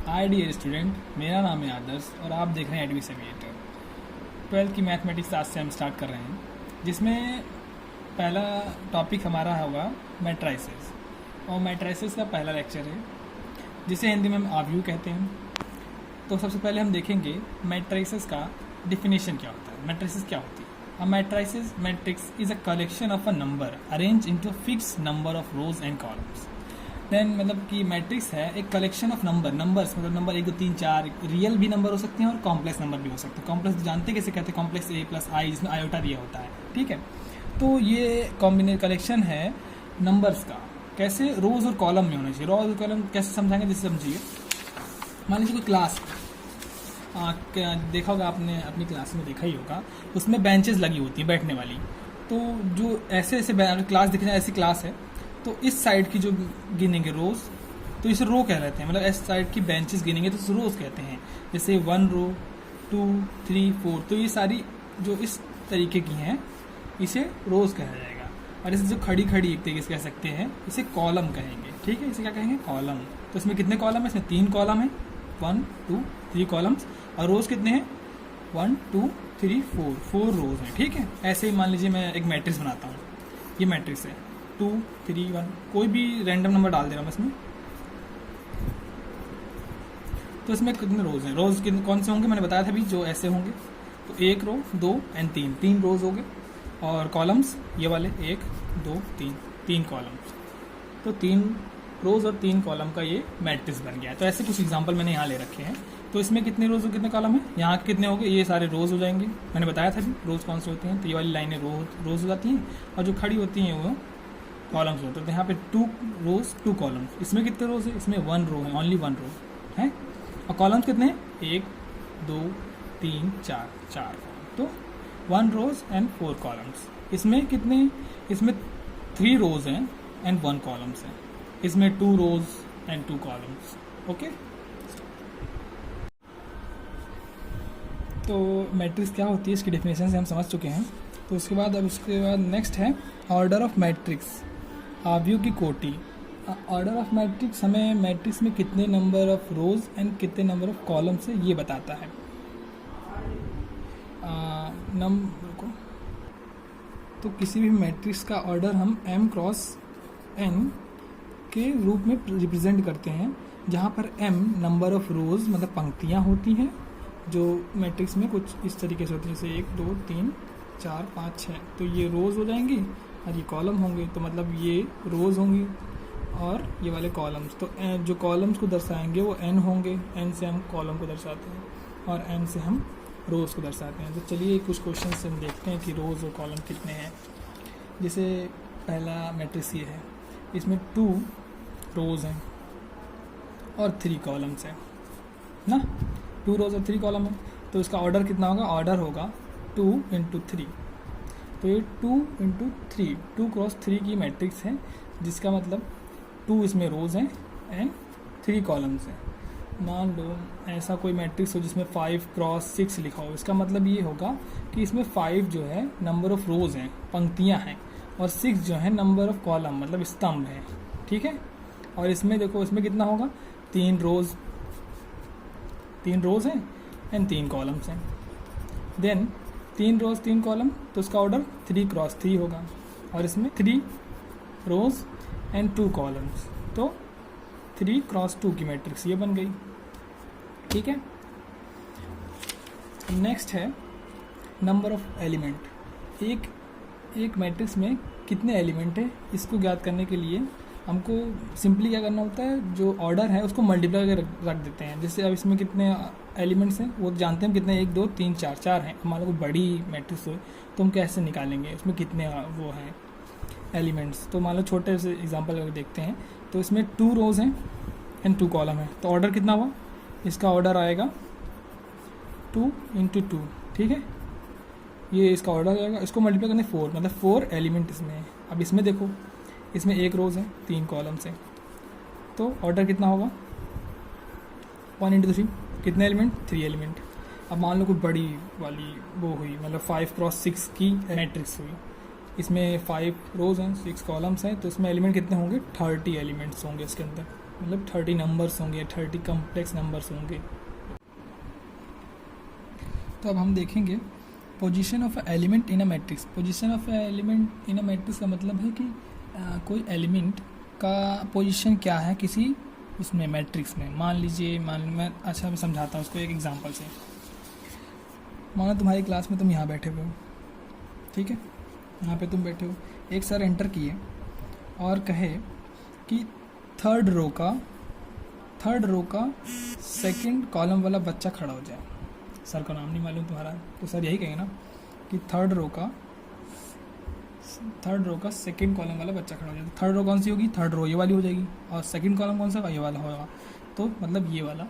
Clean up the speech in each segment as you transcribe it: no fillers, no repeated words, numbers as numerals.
Hi dear student, मेरा नाम है आदर्श और आप देख रहे हैं एडवी एविएटर। 12th की मैथमेटिक्स आज से हम स्टार्ट कर रहे हैं, जिसमें पहला टॉपिक हमारा होगा मैट्राइसेस। और मैट्राइसेस का पहला लेक्चर है, जिसे हिंदी में हम आव्यूह कहते हैं। तो सबसे पहले हम देखेंगे मैट्राइसेस का डिफिनेशन क्या होता है। मैट्राइसेस क्या होती है? Uh matrices matrix is a collection of a number arrange into fixed number of rows and columns. Then मतलब कि मैट्रिक्स है एक कलेक्शन ऑफ नंबर्स, मतलब नंबर 1 2 3 4 रियल भी नंबर हो सकते हैं और कॉम्प्लेक्स नंबर भी हो सकते हैं। कॉम्प्लेक्स जानते कैसे कहते हैं? कॉम्प्लेक्स a प्लस आई, जिसमें आयोटा दिया होता है, ठीक है। तो ये कलेक्शन है नंबर्स का। कैसे? रोज और कॉलम में होना चाहिए। रोज और कॉलम कैसे समझाएंगे? जैसे समझिए, मान लीजिए कोई क्लास देखा होगा आपने, अपनी क्लास में देखा ही होगा, उसमें बेंचेस लगी होती हैं बैठने वाली। तो जो ऐसे क्लास दिख रहा है, ऐसी क्लास है, तो इस साइड की जो गिनेंगे रोज, तो इसे रो कह रहते हैं। मतलब इस साइड की बेंचेस गिनेंगे तो इसे रोज कहते हैं। जैसे 1 रो 2 3 4, तो ये सारी जो इस तरीके की हैं इसे रोज कहा जाएगा। और इसे जो खड़ी खड़ी एक तरीके से कह सकते हैं, इसे कॉलम कहेंगे, ठीक है। इसे क्या कहेंगे? कॉलम। तो इसमें कितने कॉलम है? इसमें 3 कॉलम है, 1 2 3 कॉलम्स। और रोज कितने हैं? 1 2 3 4 रोज हैं, ठीक है। ऐसे ही मान लीजिए मैं एक मैट्रिक्स बनाता हूँ। ये मैट्रिक्स है 2 3 1, कोई भी रैंडम नंबर डाल दे रहा हूँ इसमें। तो इसमें कितने रोज हैं? रोज कौन से होंगे? मैंने बताया था अभी, जो ऐसे होंगे। तो 1 रो 2 एंड 3 रोज हो गए। और कॉलम्स ये वाले 1 2 3 कॉलम्स। तो 3 रोज और 3 कॉलम का ये मैट्रिक्स बन गया। तो ऐसे कुछ एग्जांपल मैंने यहाँ ले रखे हैं। तो इसमें कितने रोज और कितने कॉलम है? यहाँ कितने हो गए? ये सारे रोज हो जाएंगे। मैंने बताया था भी रोज कौन से होते हैं। तो ये वाली लाइनें रोज हो जाती हैं, और जो खड़ी होती हैं वो कॉलम्स होते हैं। तो यहाँ पे 2 रोज 2 कॉलम्स। इसमें कितने रोज है? इसमें 1 रो है, ओनली 1 रो है। और कॉलम्स कितने हैं? 1 2 3 4 तो 1 रोज एंड 4 कॉलम्स। इसमें कितने? इसमें 3 रोज हैं एंड 1 कॉलम्स है। इसमें 2 रोज एंड 2 कॉलम्स। ओके, तो मैट्रिक्स क्या होती है इसकी डेफिनेशन से हम समझ चुके हैं। तो उसके बाद नेक्स्ट है ऑर्डर ऑफ मैट्रिक्स, आव्यूह की कोटि। ऑर्डर ऑफ मैट्रिक्स हमें मैट्रिक्स में कितने नंबर ऑफ रोज एंड कितने नंबर ऑफ कॉलम्स है ये बताता है। नंबर को तो किसी भी मैट्रिक्स का ऑर्डर हम m क्रॉस n के रूप में रिप्रेजेंट करते हैं, जहाँ पर m नंबर ऑफ रोज मतलब पंक्तियाँ होती हैं जो मैट्रिक्स में कुछ इस तरीके से होती है, जैसे 1 2 3 4 5 6। तो ये रोज हो जाएंगी और ये कॉलम होंगे। तो मतलब ये रोज होंगी और ये वाले कॉलम्स। तो जो कॉलम्स को दर्शाएंगे वो n होंगे। n से हम कॉलम को दर्शाते हैं और n से हम रोज को दर्शाते हैं। तो चलिए कुछ क्वेश्चन से हम देखते हैं कि रोज और कॉलम कितने हैं। जैसे पहला मैट्रिक्स ये है, इसमें 2 रोज हैं और 3 कॉलम्स हैं ना। 2 रोज और 3 कॉलम है, तो इसका ऑर्डर कितना होगा? ऑर्डर होगा 2 × 3। तो ये 2 × 3 2 क्रॉस 3 की मैट्रिक्स है, जिसका मतलब 2 इसमें रोज हैं एंड 3 कॉलम्स हैं। मान लो ऐसा कोई मैट्रिक्स हो जिसमें 5 क्रॉस 6 लिखा हो, इसका मतलब ये होगा कि इसमें 5 जो है नंबर ऑफ रोज हैं, पंक्तियां हैं, और 6 जो है नंबर ऑफ कॉलम मतलब स्तंभ है, ठीक है। और इसमें देखो, इसमें कितना होगा? 3 रोज हैं एंड 3 कॉलम्स हैं। देन 3 रोज 3 कॉलम, तो उसका ऑर्डर 3 क्रॉस 3 होगा। और इसमें 3 रोज एंड 2 कॉलम्स, तो 3 क्रॉस 2 की मैट्रिक्स ये बन गई, ठीक है। नेक्स्ट है नंबर ऑफ एलिमेंट। एक मैट्रिक्स में कितने एलिमेंट है, इसको ज्ञात करने के लिए हमको सिंपली क्या करना होता है? जो ऑर्डर है उसको मल्टीप्लाई करके रख देते हैं। जैसे अब इसमें कितने एलिमेंट्स हैं वो जानते हैं, कितने 1 2 3 4 हैं। हमारा कोई बड़ी मैट्रिक्स हो तो हम कैसे निकालेंगे उसमें कितने वो हैं एलिमेंट्स। तो मान लो छोटे से एग्जांपल अगर देखते हैं, तो इसमें 2 रोज हैं एंड 2 कॉलम है। तो ऑर्डर कितना हुआ? इसका ऑर्डर आएगा 2 × 2, ठीक है। ये इसका ऑर्डर आएगा, इसको मल्टीप्लाई करने 4, मतलब 4 एलिमेंट इसमें है। अब इसमें देखो, इसमें 1 रोज है 3 कॉलम्स है, तो ऑर्डर कितना होगा? 1 × 3, कितने एलिमेंट? 3 एलिमेंट। अब मान लो कोई बड़ी वाली वो हुई, मतलब 5 क्रॉस 6 की मैट्रिक्स हुई, इसमें 5 रोज हैं 6 कॉलम्स हैं, तो इसमें एलिमेंट कितने होंगे? 30 एलिमेंट्स होंगे इसके अंदर, मतलब 30 नंबर्स होंगे, 30 कम्प्लेक्स नंबर्स होंगे। तो अब हम देखेंगे position of element in a matrix. Position of element in a matrix का मतलब है कि कोई एलिमेंट का पोजीशन क्या है किसी उसमें मैट्रिक्स में। मान लीजिए, मैं समझाता हूँ उसको एक एग्जांपल से। मानो तुम्हारी क्लास में तुम यहाँ बैठे हुए हो, ठीक है, यहाँ पे तुम बैठे हो, एक सर एंटर किए और कहे कि थर्ड रो का सेकंड कॉलम वाला बच्चा खड़ा हो जाए। सर का नाम नहीं मालूम तुम्हारा, तो सर यही कहेंगे ना कि थर्ड रो का सेकंड कॉलम वाला बच्चा खड़ा हो जाए। थर्ड रो कौन सी होगी? थर्ड रो ये वाली हो जाएगी, और सेकंड कॉलम कौन सा? ये वाला होगा। तो मतलब ये वाला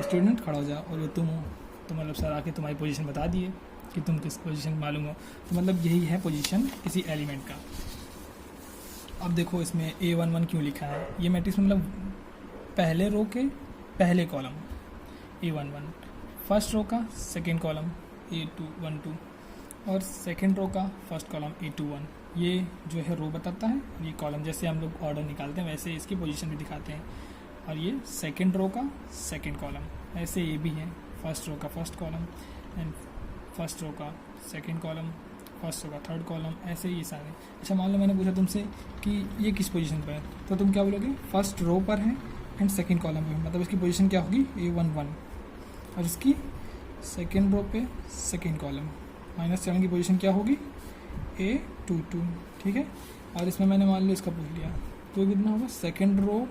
स्टूडेंट खड़ा हो जाए और वो तुम हो, तो मतलब सर आके तुम्हारी पोजीशन बता दिए कि तुम किस पोजीशन मालूम हो। तो मतलब यही है पोजीशन किसी एलिमेंट का। अब देखो इसमें A11 क्यों लिखा है? ये मैट्रिक्स मतलब पहले रो के पहले कॉलम A11, फर्स्ट रो का सेकेंड कॉलम A12 और सेकेंड रो का फर्स्ट कॉलम A21। ये जो है रो बताता है, ये कॉलम। जैसे हम लोग ऑर्डर निकालते हैं वैसे इसकी पोजीशन भी दिखाते हैं। और ये सेकेंड रो का सेकेंड कॉलम, ऐसे ये भी है फर्स्ट रो का first column and first row का सेकेंड कॉलम, फर्स्ट रो का थर्ड कॉलम, ऐसे ही सारे। अच्छा, मान लो मैंने पूछा तुमसे कि ये किस पोजीशन पर है, तो तुम क्या बोलोगे? फर्स्ट रो पर है एंड सेकेंड कॉलम पे, मतलब इसकी पोजीशन क्या होगी? A11। और इसकी सेकेंड रो पे सेकेंड कॉलम -7 की पोजीशन क्या होगी? A22, ठीक है। और इसमें मैंने मान लो इसका पूछ लिया, तो कितना होगा? Second row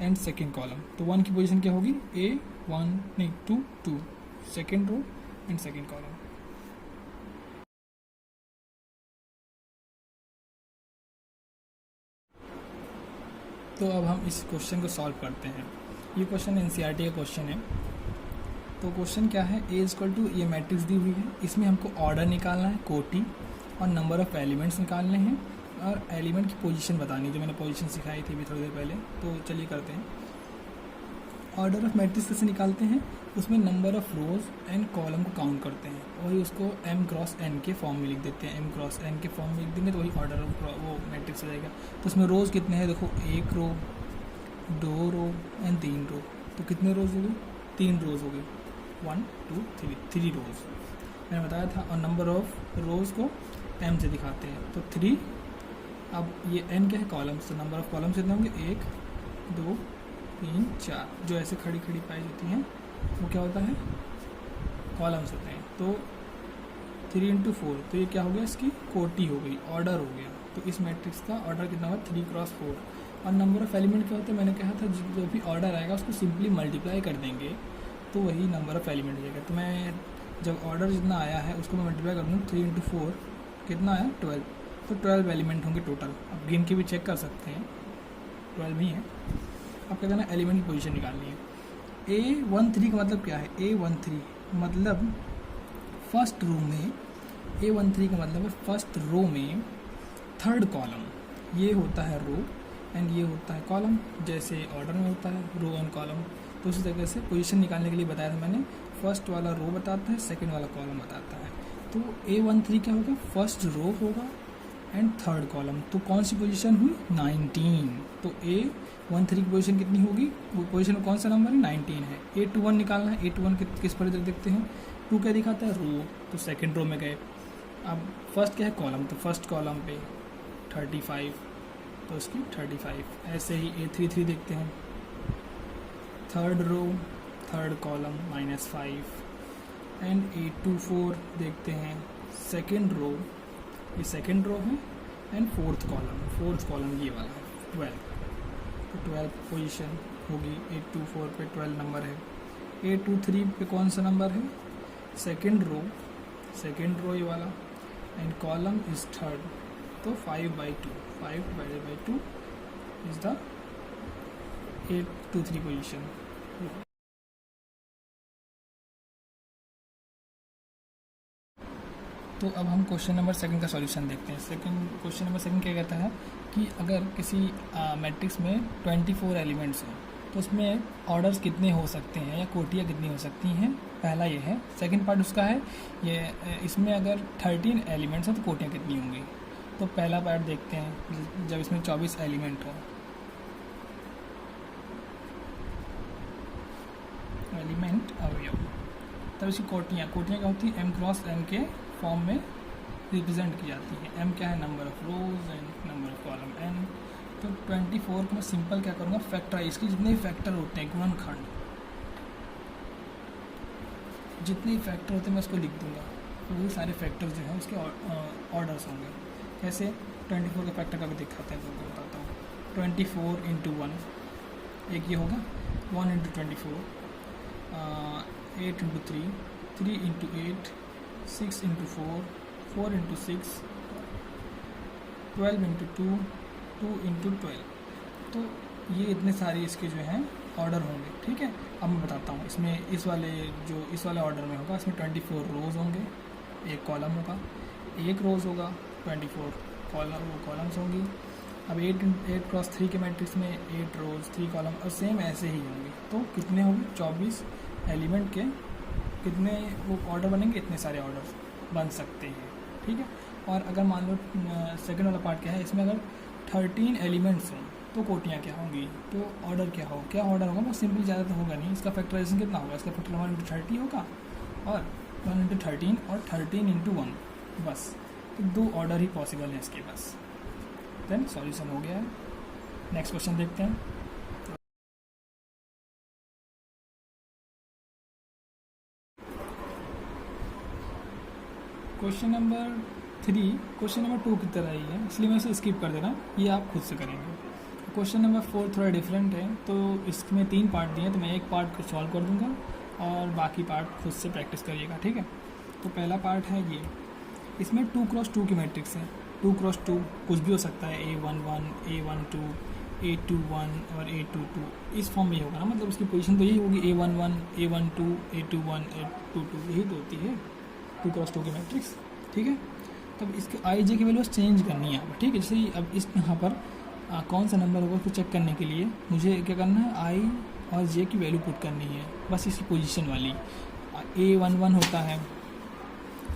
and second column, तो 1 की पोजीशन क्या होगी? A22 second row and second column. तो अब हम इस क्वेश्चन को सॉल्व करते हैं। ये क्वेश्चन NCERT का क्वेश्चन है। तो क्वेश्चन क्या है? A=, ये मैट्रिक्स दी हुई है, इसमें हमको ऑर्डर निकालना है, कोटि, और नंबर ऑफ़ एलिमेंट्स निकालने हैं, और एलिमेंट की पोजीशन बतानी है, जो मैंने पोजीशन सिखाई थी अभी थोड़ी देर पहले। तो चलिए करते हैं। ऑर्डर ऑफ मैट्रिक्स कैसे निकालते हैं? उसमें number of rows and column को काउंट करते हैं, वही उसको m×n के फॉर्म में लिख देते हैं। m×n के फॉर्म में लिख देंगे तो वही ऑर्डर ऑफ वो मैट्रिक्स हो जाएगा। तो उसमें रोज़ कितने हैं? देखो, 1 रो, 2 रो एंड 3 रो। तो कितने रोज़ हो गए? 3 रोज़ हो गए, 1 2 3 रोज़ मैंने बताया था। और नंबर ऑफ़ रोज़ को m से दिखाते हैं, तो 3। अब ये n क्या है? कॉलम्स, तो नंबर ऑफ़ कॉलम्स कितने होंगे? 1 2 3 4, जो ऐसे खड़ी खड़ी पाई जाती हैं वो क्या होता है? कॉलम्स होते हैं। तो 3 × 4, तो ये क्या हो गया? इसकी कोटि हो गई, ऑर्डर हो गया। तो इस मैट्रिक्स का ऑर्डर कितना होगा? 3×4। और नंबर ऑफ़ एलिमेंट क्या होता है? मैंने कहा था जो भी ऑर्डर आएगा उसको सिंपली मल्टीप्लाई कर देंगे तो वही नंबर ऑफ़ एलिमेंट हो जाएगा। तो मैं जब ऑर्डर जितना आया है उसको मैं मल्टीप्लाई कर दूँ, 3 × 4 कितना आया? 12। तो 12 एलिमेंट होंगे टोटल। अब गिन के भी चेक कर सकते हैं, 12 ही है। अब क्या करना है? एलिमेंट की पोजीशन निकालनी है। A13 का मतलब क्या है? A13 मतलब फर्स्ट रो में, A13 का मतलब है फर्स्ट रो में थर्ड कॉलम। ये होता है रो एंड ये होता है कॉलम, जैसे ऑर्डर में होता है रो एंड कॉलम। तो उसी तरीके से पोजीशन निकालने के लिए बताया था मैंने, फर्स्ट वाला रो बताता है, सेकंड वाला कॉलम बताता है। तो A13 क्या होगा? फर्स्ट रो होगा एंड थर्ड कॉलम। तो कौन सी पोजीशन हुई? 19। तो A13 की पोजीशन कितनी होगी? वो पोजीशन में कौन सा नंबर है? 19 है। A21 निकालना है। A21 किस पर देखते हैं? 2 क्या दिखाता है? रो। तो सेकंड रो में गए। अब फर्स्ट क्या है? कॉलम। तो फर्स्ट कॉलम पे 35, तो उसकी 35। ऐसे ही A33 देखते हैं, third row third column -5। And A24 देखते हैं, सेकंड रो, ये सेकंड रो है एंड फोर्थ कॉलम ये वाला है 12। तो 12 पोजीशन होगी। A24 पे 12 नंबर है। A23 पे कौन सा नंबर है? सेकंड रो ये वाला एंड कॉलम इज थर्ड। तो 5/2, 5/2 इज द A23 पोजीशन। तो अब हम क्वेश्चन नंबर 2 का सॉल्यूशन देखते हैं। क्वेश्चन नंबर 2 क्या कहता है कि अगर किसी मैट्रिक्स में 24 एलिमेंट्स हैं तो उसमें ऑर्डर्स कितने हो सकते हैं या कोटियाँ कितनी हो सकती हैं? पहला ये है। सेकंड पार्ट उसका है ये, इसमें अगर 13 एलिमेंट्स हैं तो कोटियाँ कितनी होंगी? तो पहला पार्ट देखते हैं, जब इसमें 24 एलिमेंट हो एलिमेंट अवयव। तब इसकी कोटियाँ क्या होती हैं, m क्रॉस n के फॉर्म में रिप्रेजेंट की जाती है। m क्या है, number of rows and number of column n। तो 24 को मैं सिंपल क्या करूँगा, फैक्टराइज, इसके जितने भी फैक्टर होते हैं, गुणनखंड, जितने फैक्टर होते हैं मैं उसको लिख दूंगा। तो वही सारे फैक्टर जो हैं उसके ऑर्डर्स होंगे। कैसे 24 का फैक्टर का भी दिखाते हैं, तुमको बताता हूँ। 24 इंटू 1 एक ये होगा, 1 into 24, 8 into 3, 3 into 8, 6 into 4, 4 into 6, 12 into 2, 2 into 12। तो ये इतने सारे इसके जो हैं ऑर्डर होंगे। ठीक है, अब मैं बताता हूँ। इसमें इस वाले ऑर्डर में होगा, इसमें 24 रोज़ होंगे, एक कॉलम होगा, एक रोज़ होगा, 24 कॉलम्स होंगी। अब 8 क्रॉस 3 के मैट्रिक्स में 8 रोज़ 3 कॉलम, और सेम ऐसे ही होंगे। तो कितने होंगे, 24 एलिमेंट के कितने वो ऑर्डर बनेंगे, इतने सारे ऑर्डर बन सकते हैं। ठीक है, और अगर मान लो सेकेंड वाला पार्ट क्या है, इसमें अगर 13 एलिमेंट्स हों तो कोटियाँ क्या होंगी, तो ऑर्डर क्या ऑर्डर होगा, बहुत सिंपल, ज़्यादा तो होगा नहीं। इसका फैक्टराइजेशन कितना होगा, इसका फैक्टर 1 इंटू 30 होगा, और 1 इंटू 13 और 13 इंटू 1, बस। तो 2 ऑर्डर ही पॉसिबल है इसके पास। देन सॉल्यूशन हो गया है। नेक्स्ट क्वेश्चन देखते हैं। क्वेश्चन नंबर 3 क्वेश्चन नंबर 2 की तरह ही है, इसलिए मैं इसे स्किप कर दे रहा हूँ, ये आप खुद से करेंगे। क्वेश्चन नंबर 4 थोड़ा डिफरेंट है, तो इसमें 3 पार्ट दिए हैं, तो मैं एक पार्ट को सॉल्व कर दूंगा और बाकी पार्ट खुद से प्रैक्टिस करिएगा। ठीक है, तो पहला पार्ट है ये, इसमें 2 क्रॉस 2 की मैट्रिक्स है। 2 क्रॉस 2 कुछ भी हो सकता है, A11, A12, A21 और A22, इस फॉर्म में ही होगा ना, मतलब उसकी पोजीशन तो यही होगी, A11, A12, A21, A22, यही तो होती है 2 क्रॉस 2 की मैट्रिक्स। ठीक है, तब इसके आई जे की वैल्यू चेंज करनी है अब। ठीक है, जैसे ही अब इस यहाँ पर कौन सा नंबर होगा उसको चेक करने के लिए मुझे क्या करना है, आई और जे की वैल्यू पुट करनी है, बस इसकी पोजीशन वाली। A11 होता है,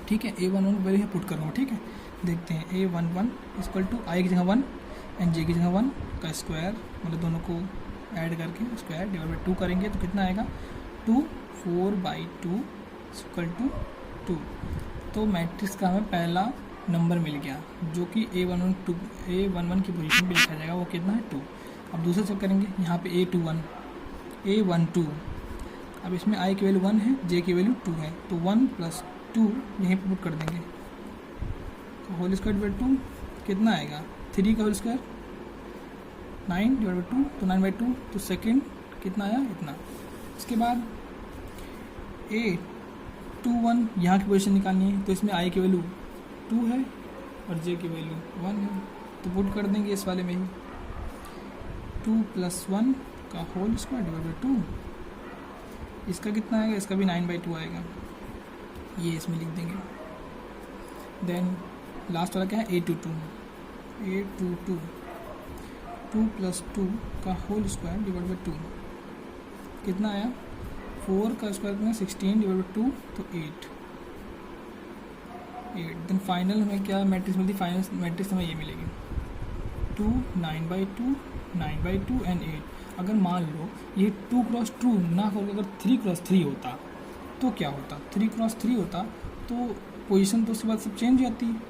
ठीक है, A11 वैल्यू पुट करूँगा। ठीक है, देखते हैं। A11 इक्वल टू आई की जगह 1 एंड जे की जगह 1 का स्क्वायर, मतलब दोनों को ऐड करके स्क्वायर डिवाइड बाई 2 करेंगे तो कितना आएगा, 2 4/2 इक्वल टू 2। तो मैट्रिक्स का हमें पहला नंबर मिल गया, जो कि A11 की पोजीशन पे लिखा जाएगा, वो कितना है 2। अब दूसरा चेक करेंगे, यहाँ पे A12, अब इसमें आई की वैल्यू 1 है, जे की वैल्यू 2 है, तो 1 + 2 यहीं पर पुट कर देंगे, तो होल स्क्वायर बाई 2 कितना आएगा, 3 का होल स्क्वायर 9 डिवाइड बाई 2, तो 9/2, तो सेकेंड कितना आया, इतना। इसके बाद A21 यहाँ की पोजीशन निकालनी है, तो इसमें आई की वैल्यू 2 है और जे की वैल्यू 1 है, तो पुट कर देंगे इस वाले में ही, 2 + 1 का होल स्क्वायर डिवाइड बाई 2, इसका कितना आएगा, इसका भी 9/2 आएगा, ये इसमें लिख देंगे। देन लास्ट वाला क्या है, A22, 2 + 2 का होल स्क्वायर डिवाइड बाई 2, कितना आया, 4 का स्क्वायर कितना, 16 डिवाइड बाई 2, तो 8। देन फाइनल हमें क्या मैट्रिक्स मिलती है, फाइनल मैट्रिक्स हमें ये मिलेगी 2 9/2 9/2 एंड 8। अगर मान लो ये 2 क्रॉस 2 ना होकर अगर 3 क्रॉस 3 होता तो क्या होता, 3 क्रॉस 3 होता तो पोजीशन तो उसके बाद सब चेंज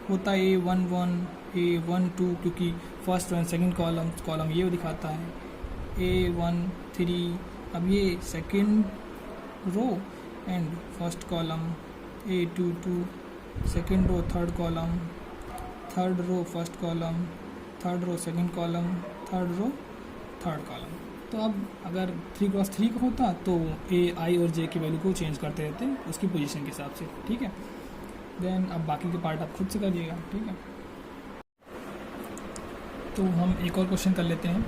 होता है, A11 A12, क्योंकि फर्स्ट एंड सेकंड कॉलम ये दिखाता है, A13, अब ये second row and first column, A22 second row third column, third row first column, third row second column, third row third column. तो अब अगर 3 क्रॉस 3 का होता तो ए आई और जे की वैल्यू को चेंज करते रहते उसकी पोजीशन के हिसाब से। ठीक है, देन अब बाकी के पार्ट आप खुद से करिएगा। ठीक है, तो हम एक और क्वेश्चन कर लेते हैं।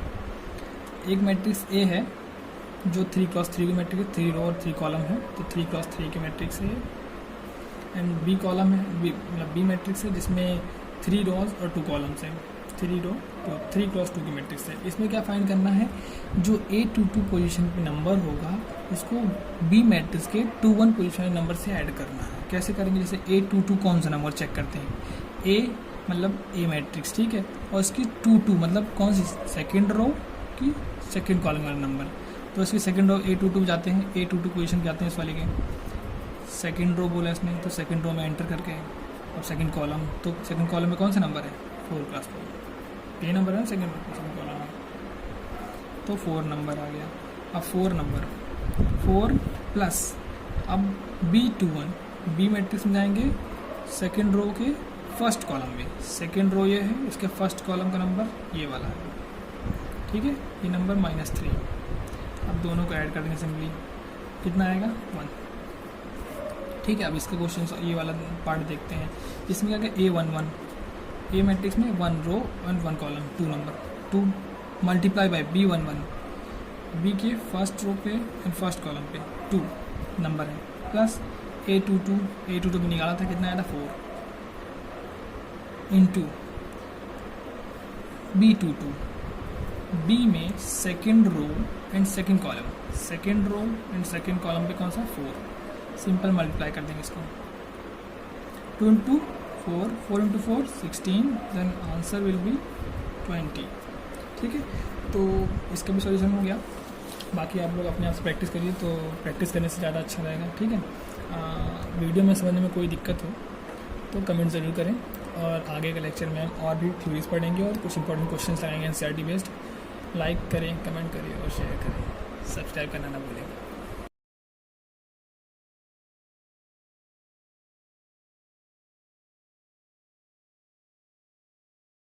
एक मैट्रिक्स ए है जो 3 क्रॉस 3 की मैट्रिक्स, 3 रो और 3 कॉलम है, तो 3 क्रॉस 3 की मैट्रिक्स है। एंड बी कॉलम है, मतलब बी मैट्रिक्स है जिसमें 3 रोज और 2 कॉलम्स हैं, 3 रो तो 3 क्रॉस 2 की मैट्रिक्स है। इसमें क्या फाइंड करना है, जो A22 पोजीशन पे नंबर होगा उसको बी मैट्रिक्स के 21 पोजीशन नंबर से ऐड करना है। कैसे करेंगे, जैसे A22 कौन सा नंबर चेक करते हैं, ए मतलब ए मैट्रिक्स, ठीक है, और इसकी 22 मतलब कौन सी, सेकेंड रो की सेकेंड कॉलम वाला नंबर, तो इसकी सेकंड रो A22 जाते हैं, A22 पोजीशन पे आते हैं इस वाले के। सेकंड रो बोला इसने, तो सेकंड रो में एंटर करके अब सेकंड कॉलम, तो सेकंड कॉलम में कौन सा नंबर है 4+4, ये नंबर है ना सेकंड कॉलम में, तो 4 नंबर आ गया। अब 4 नंबर 4 प्लस अब B21, बी मैट्रिक्स में जाएंगे सेकंड रो के फर्स्ट कॉलम में, सेकंड रो ये है, इसके फर्स्ट कॉलम का नंबर ये वाला है, ठीक है, ये नंबर -3। अब दोनों को ऐड कर देंगे सिंपली, कितना आएगा 1, ठीक है। अब इसका क्वेश्चन ये वाला पार्ट देखते हैं, इसमें क्या A11, ए मैट्रिक्स में 1 row and 1 column 2 number, 2 multiply by B11, B के फर्स्ट रो पे एंड फर्स्ट कॉलम पे 2 नंबर है, प्लस A22 भी निकाला था, कितना आया था 4 इंटू B22, बी में second row and second column, second row and second column पे कौन सा 4, सिंपल मल्टीप्लाई कर देंगे इसको, 2 into 4, 4 into 4 16, then answer will be 20, ठीक है। तो इसका भी सॉल्यूशन हो गया। बाकी आप लोग अपने आप से प्रैक्टिस करिए, तो प्रैक्टिस करने से ज़्यादा अच्छा रहेगा, ठीक है। वीडियो में समझने में कोई दिक्कत हो तो कमेंट ज़रूर करें, और आगे के लेक्चर में हम और भी थ्योरीज पढ़ेंगे और कुछ इंपॉर्टेंट क्वेश्चंस लगाएंगे NCERT बेस्ड। लाइक करें, कमेंट करें और शेयर करें, सब्सक्राइब करना ना भूलें।